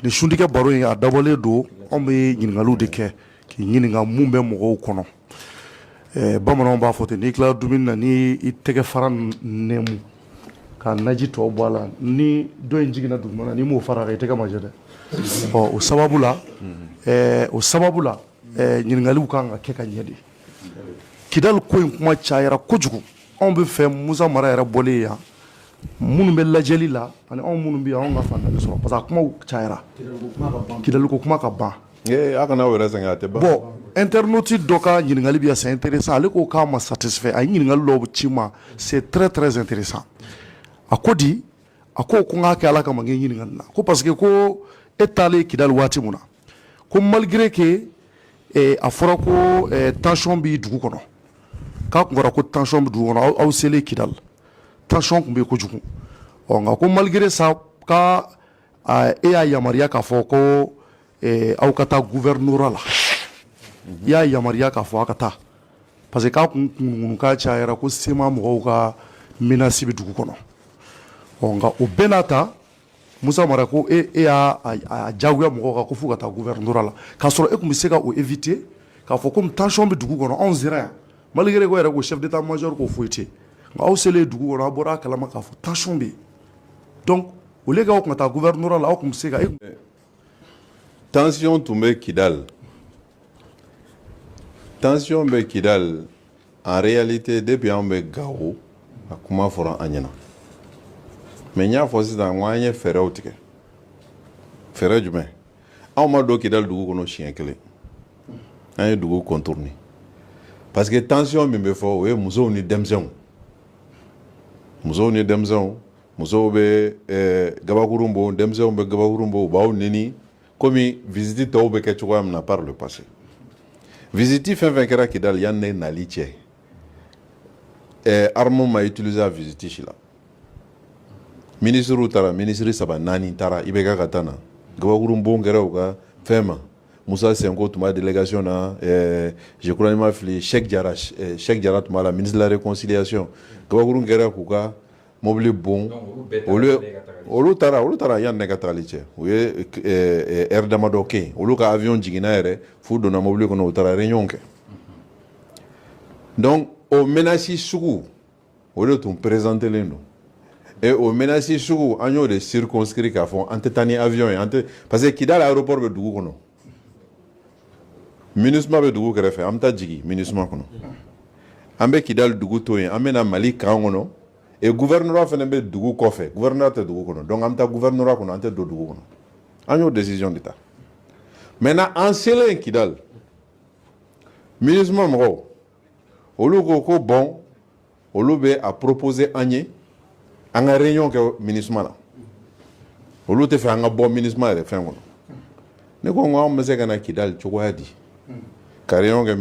les Shundika Baroy à Dabole do, on met Yingalou de Ke, qui Yininga Mumbe Moro Kono. Bamanon Bafote, Nikla Dumina, ni Itegefaran Nemu, Kan Najito Boala, ni Doinjigina Dumana, ni Mufara, Tega Majade. O sababu la ɲininkaliw kan ka kɛ ka ɲɛ de. Kidal ko in kuma cayara kojugu. Anw bɛ fɛ Musa Mara yɛrɛ bɔlen yan minnu bɛ lajɛli la ani anw minnu bɛ yan anw ka faamuyali sɔrɔ parce que a kumaw cayara. Kidal ko kuma ka ban. A kana o yɛrɛ sɛgɛn a tɛ ban. Bon internaute dɔ ka ɲininkali bɛ yan c'est intéressant ale ko k'a ma satisfait a ye ɲininkali dɔw ci ma c'est très très intéressant. A ko di a ko n k'a kɛ ala kama n kɛ ɲininkali la ko parce que ko e taalen Kidal waati mun na ko malgré que a fɔra ko tension bɛ dugu kɔnɔ k'a tun fɔra ko tension bɛ dugu kɔnɔ aw selen Kidal tension tun bɛ yen kojugu nka ko malgré ça ka e y'a yamaruya k'a fɔ ko aw ka taa gouvernorat la i y'a yamaruya k'a fɔ aw ka taa parce que k'a kun ŋunuŋunuka cayara ko sema mɔgɔw ka menace bɛ dugu kɔnɔ nka o bɛɛ n'a ta Musa Mara ko e y'a jagoya mɔgɔw kan ko fo ka taa gouvernorat la k'a sɔrɔ e tun bɛ se ka o éviter k'a fɔ komi tension bɛ dugu kɔnɔ anw sera yan malgré ko yɛrɛ ko chef d'état-major ko foyi tɛ yen nka aw selen dugu kɔnɔ aw bɔra a kalama k'a fɔ tension bɛ yen donc au lieu k'aw tun ka taa gouvernorat la aw tun bɛ se ka tension tun bɛ Kidal. Tension bɛ Kidal en réalité depuis an bɛ Gao a kuma fɔra an ɲɛna. Mais n'y a pas de moyen de faire autre. Faire du bien. On m'a dit qu'il y a du coup qu'on chien clé. Un du coup contourné. parce que tension min bɛ fɔ o ye musow ni denmisɛnw musow bɛ gabakurun bɔ denmisɛnw bɛ gabakurun bɔ u b'aw neni komi visite tɔw bɛ kɛ cogoya min na par le passé visite fɛn fɛn kɛra Kidali yanni ne nali cɛ arme ma utiliser a visite si la ministre taara ministre 3-4 taara IBK ka taa na gabakurun bon kɛra u ka fɛn ma Moussa Senko tuma délégation na je crois il m'a fili Cheikh Diarra tuma la ministre de la réconciliation gabakurun kɛra k'u ka mobile bon olu taara yanni ne ka tagali cɛ u ye air damadɔ kɛ yen olu ka avion jiginna yɛrɛ f'u donna mobile kɔnɔ u taara réunion kɛ donc o menace sugu o de tun présentelen don et o menace sugu an y'o de circonscrit k'a fɔ an tɛ taa ni avion ye parce que Kidali aéroport bɛ dugu kɔnɔ MINUSMA bɛ dugu kɛrɛfɛ an bɛ taa jigin MINUSMA kɔnɔ an bɛ Kidali dugu to yen an bɛ na Mali kan kɔnɔ et gouvernorat fana bɛ dugu kɔfɛ gouvernorat tɛ dugu kɔnɔ donc an bɛ taa gouvernorat kɔnɔ an tɛ don dugu kɔnɔ an y'o décision de ta maintenant an selen Kidali MINUSMA mɔgɔw olu ko bon olu bɛ a proposer an ye an ka réunion kɛ MINUSMA la olu tɛ fɛ an ka bɔ MINUSMA yɛrɛ fɛn kɔnɔ ne ko n ko an bɛ se ka na Kidali cogoya di ka réunion kɛ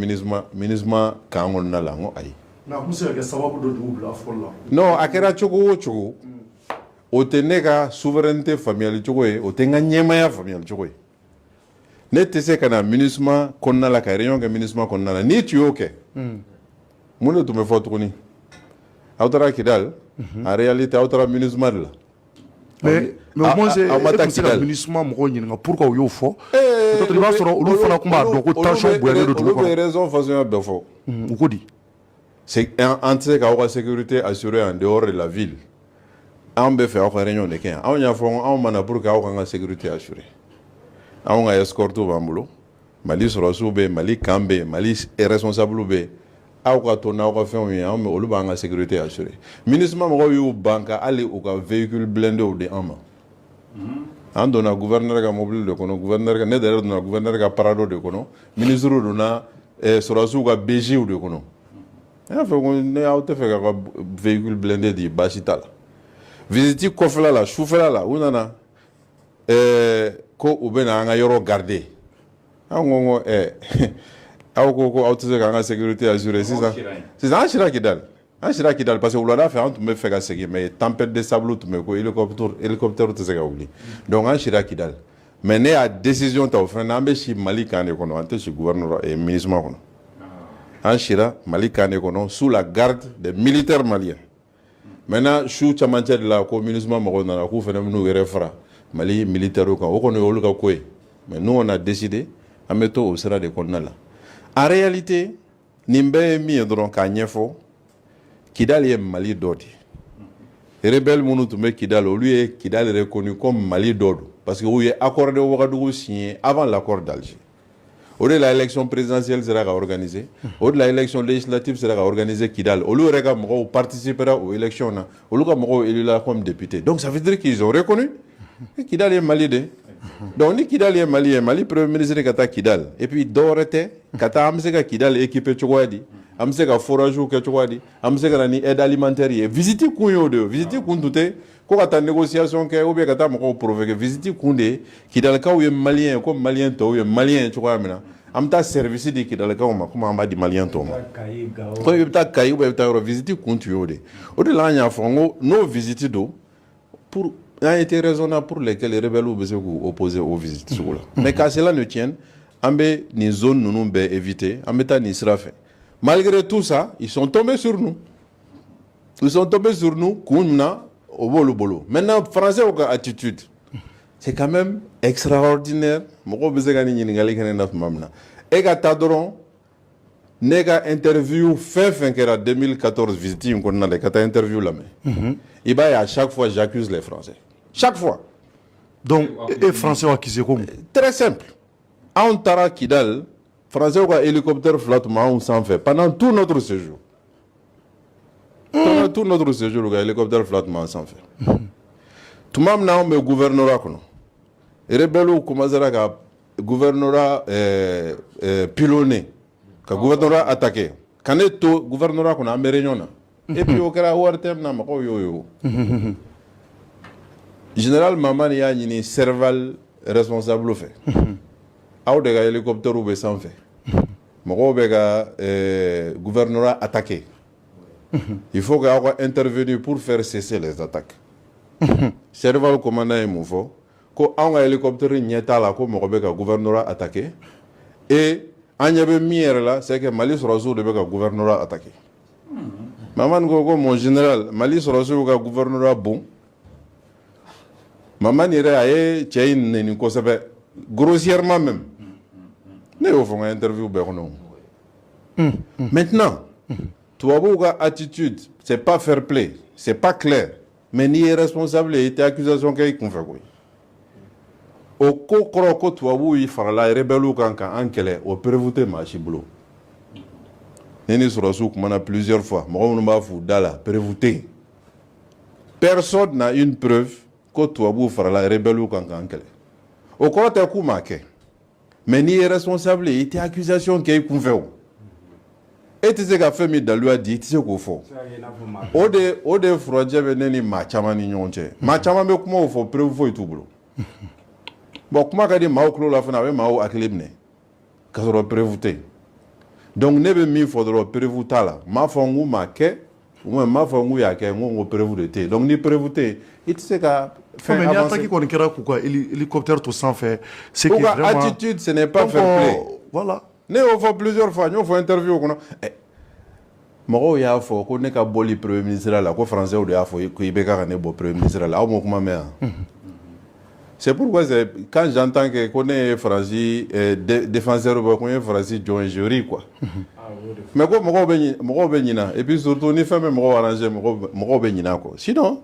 MINUSMA kan kɔnɔna la n ko ayi non a kɛra cogo o cogo o tɛ ne ka souveraineté faamuyali cogo ye o tɛ n ka ɲɛmaya faamuyali cogo ye ne tɛ se ka na MINUSMA kɔnɔna la ka réunion kɛ MINUSMA kɔnɔna la n'i tun y'o kɛ mun de tun bɛ fɔ tuguni aw taara Kidali en réalité aw taara MINUSMA de la mais moi c'est ka MINUSMA mɔgɔw ɲininka pourquoi u y'o fɔ peut-être i b'a sɔrɔ olu fana tun b'a dɔn ko tension bonyalen don dugu kɔnɔ olu bɛ raison fasuguya bɛɛ fɔ u ko di an tɛ se k'aw ka sécurité assurer en dehors de la ville an bɛ fɛ aw ka réunion de kɛ yan anw y'a fɔ anw ma na pour que aw k'an ka sécurité assurer anw ka escorte b'an bolo Mali sɔrɔsiw bɛ yen Mali kan bɛ yen Mali responsable bɛ yen aw ka to n'aw ka fɛnw ye olu b'an ka sécurité assurer MINUSMA mɔgɔw y'u ban ka hali u ka véhicule blindé di an ma an donna gouverneur ka mobile de kɔnɔ ne yɛrɛ donna gouverneur ka parado de kɔnɔ ministre donna sɔrɔsiw ka BG de kɔnɔ n y'a fɔ ko ne aw tɛ fɛ ka véhicule blindé di baasi t'a la visite kɔfɛla la sufɛla la u nana ko u bɛ na an ka yɔrɔ garder an ko aw ko aw tɛ se k'an ka sécurité assurer sisan an sera Kidali parce que wulada fɛ an tun bɛ fɛ ka segin mais tempête de sable tun bɛ ko hélicoptère tɛ se ka wuli donc an sera Kidali mais ne y'a décision ta o fana na an bɛ si Mali kan de kɔnɔ an tɛ si gouvernement MINUSMA kɔnɔ an sera Mali kan de kɔnɔ sous la garde des militaires maliens maintenant su camancɛ de la ko MINUSMA mɔgɔw nana k'u fana bɛn'u yɛrɛ fara Mali militaires kan o kɔni y'olu ka ko ye mais nous on a décidé an bɛ to o sira de kɔnɔna la en réalité nin bɛɛ ye min ye dɔrɔn k'a ɲɛfɔ Kidali ye Mali dɔ de rebelle minnu tun bɛ Kidali olu ye Kidali reconnu comme Mali dɔ don parce que u ye accord de Ouagadougou signé avant l'accord d'Alger o de la élection présidentielle sera ka organiser o de la élection législative sera ka organiser Kidali olu yɛrɛ ka mɔgɔw participera aux élections na olu ka mɔgɔw élus comme député donc ça veut dire qu'ils ont reconnu que Kidali ye Mali de donc ni Kidali ye Mali ye Mali premier ministre ka taa Kidali et puis dɔwɛrɛ tɛ ka taa an bɛ se ka Kidali équiper cogoya di an bɛ se ka forage kɛ cogoya di an bɛ se ka na ni aide alimentaire ye visite kun y'o de ye visite kun tun tɛ ko ka taa négociation kɛ ou bien ka taa mɔgɔw provoquer visite kun de ye Kidalikaw ye maliyɛn ye comme maliyɛn tɔw ye maliyɛn ye cogoya min na an bɛ taa service di Kidalikaw ma komi an b'a di maliyɛn tɔw ma ko i bɛ taa Kayi ou bien i bɛ taa yɔrɔ visite kun tun y'o de ye o de la an y'a fɔ n ko n'o visite don pour an été raisonnable pour lesquels les rebelles bɛ se k'u opposer aux visites sugu la mais qu'à cela ne tienne an bɛ nin zone ninnu bɛɛ éviter an bɛ taa nin sira fɛ malgré tout ça ils sont tombés sur nous kun na o b'olu bolo maintenant français ka attitude c'est quand même extraordinaire mɔgɔw bɛ se ka nin ɲininkali kɛ ne na tuma min na e ka taa dɔrɔn ne ka interview fɛn fɛn kɛra 2014 visite in kɔnɔna la i ka taa interview lamɛn i b'a ye à chaque fois j'accuse les français chaque fois donc et français wa kise ko très simple anw taara Kidali français ka hélicoptère fila tun b'anw sanfɛ pendant tout notre séjour ka hélicoptère fila tun b'an sanfɛ tuma min na anw bɛ gouvernorat kɔnɔ rebelles commencera ka gouvernorat pilonner ka gouvernorat attaquer Quand est to gouvernorat qu'on a réunion et puis au kera wartem na mako yo général Maman y a une serval responsable fait aw de hélicoptère ou be sans fait mako be ga gouvernorat attaqué il faut qu'on intervenir pour faire cesser les attaques serval commandant est moufo ko an hélicoptère nyeta la ko mako be ga gouvernorat attaqué et an yabe mière là c'est que Mali sera jour de be ga gouvernorat attaqué Maman Gogo, mon général, Mali sera sur le gouvernorat bon. Maman irait à Tchaïn, n'est grossièrement même. Nous faisons une interview. Maintenant, tu as une attitude, c'est pas fair play, c'est pas clair, mais ni responsable et accusation qu'il y a. Au Kokoro, tu as vu, il fera la rebelle ou quand on est au prévouté Machiblo. Neni Sorosouk m'en a plusieurs fois. Prévouté. Personne n'a une preuve que tu as faire la rebelle ou kankankele. Au côté coup marqué. Mais ni responsable, il était accusation qui est conférée. Et tu sais qu'a fait dans lui a dit, tu sais qu'au fond. Ode froidje veneni machama ni nyonche. Machama me kuma au fond preuve et tout blo. Bon kuma ka di mao klo la fana we mao akilibne. Ka soro prévouté. Donc, ne be mi faudra prévouta là. Ma fongu ma ke, ou ma fongu ya ke, on prévouté. Donc, ni prévouté. Il sait qu'à faire avancer. Mais il y a qui qu'on kira quoi, hélicoptère tout sans fait. C'est que vraiment. Attitude, ce n'est pas fair play. Voilà. Ne on fait plusieurs fois, nous faut interview qu'on a. Moro ya fo ko ne ka boli premier ministre là, ko français ou de ya fo ko ibeka ne bo premier ministre là, au mo kuma me. C'est pourquoi quand j'entends que qu'on est français défenseur ou qu'on est français John Jury quoi. Mais quoi moko benina et puis surtout ni fait même moko arranger moko benina quoi. Sinon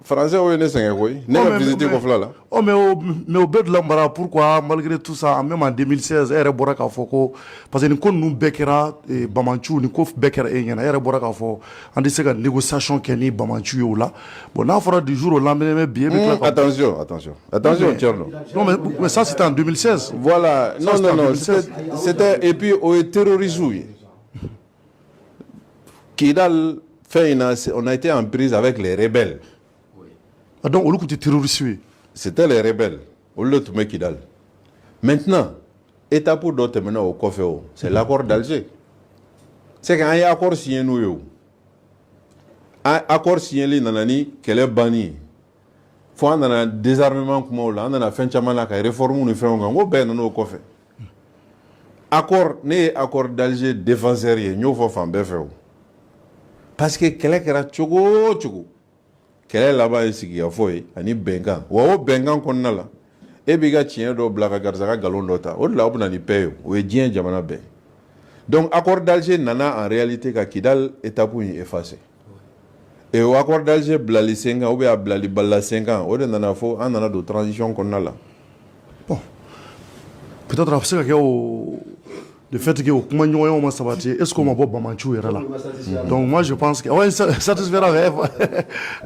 français ou ne sengé quoi. Ne va visiter quoi là. Oh mais au bed lambara pourquoi malgré tout ça même en 2016 ere bora ka foko parce que ni kon nous bekera Bamanchu ni ko bekera e nyana ere bora ka fo andi se ka négociation ke ni Bamanchu yo là bon na fera du jour au lendemain mais bien attention Tcherno. Non mais ça c'était en 2016. Voilà, non c'était et puis au terrorisme. Kidal on a été en prise avec les rebelles. Ah donc au lieu de terroristes. C'était les rebelles. Au lieu de Kidal. Maintenant, étape pour d'autres maintenant au COFEO, c'est l'accord d'Alger. C'est quand il y a un accord signé nous. Un accord signé nanani qu'elle est bannie. Faut un désarmement comme on a fait un chamana qui réforme nous fait un gang. Ben non au COFE. Accord né accord d'Alger défenseur nous faut faire befeu. Parce que quelle est la chogo. Quelle est là-bas ici qui a fait ani bengan. Wa bengan qu'on a là. Et biga tient do blaga garzaka galon dota. Au là on a ni paye. Ou est bien jamana ben. Donc accord d'Alger nana en réalité ka Kidal étape pour effacer. Et au accord d'Alger blali 5 ans ou bien blali balla 5 ans. Au nana fo en nana de transition qu'on a là. Bon. Peut-être après que le fait que au Kumanyong on sabati est-ce qu'on m'a pas Bamanchu là. Donc moi je pense que ouais satisfaira rêve.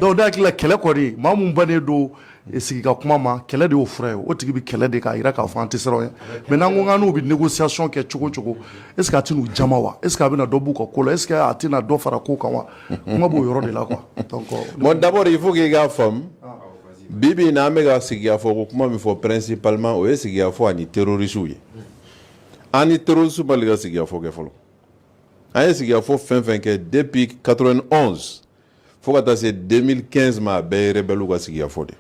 Donc dak la kele ko ri mamu bane do esigika kuma ma kele de ofrère o tigi bi kele de ka ira ka fanti sero mais nango ngano bi négociation ke choko est-ce que atinu jamawa est-ce que abina do buko kolo est-ce que atina do fara ko kanwa kuma bo yoro de là quoi. Donc bon d'abord il faut que ga femme bibi na mega sigia fo kuma mi fo principalement o sigia fo ani terroriste. Ani terrorisme balga sigia fo ke folo. Ani sigia fo fin que depuis 91 faut que c'est 2015 ma be rebelle ga sigia fo de.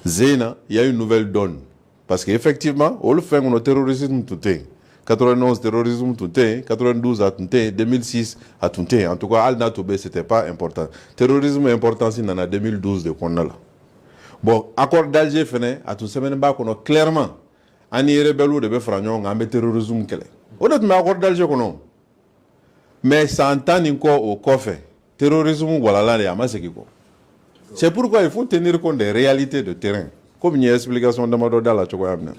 Zena, il y a une nouvelle donne parce qu'effectivement, on le fait on terrorisme tout est 91 terrorisme tout est 92 à tout est 2006 à tout est en tout cas al natobé c'était pas important. Terrorisme important c'est dans 2012 de qu'on a là. Bon, accord d'Alger fene à tout semaine ba qu'on clairement ani rebelle de be franyo ngambe terrorisme kele. Honnêtement accord d'Alger kono. Mais ça entend encore au coffre. Terrorisme voilà là ya masekiko. C'est pourquoi il faut tenir compte des réalités de terrain. Comme une explication de Madoda la chokoyamna.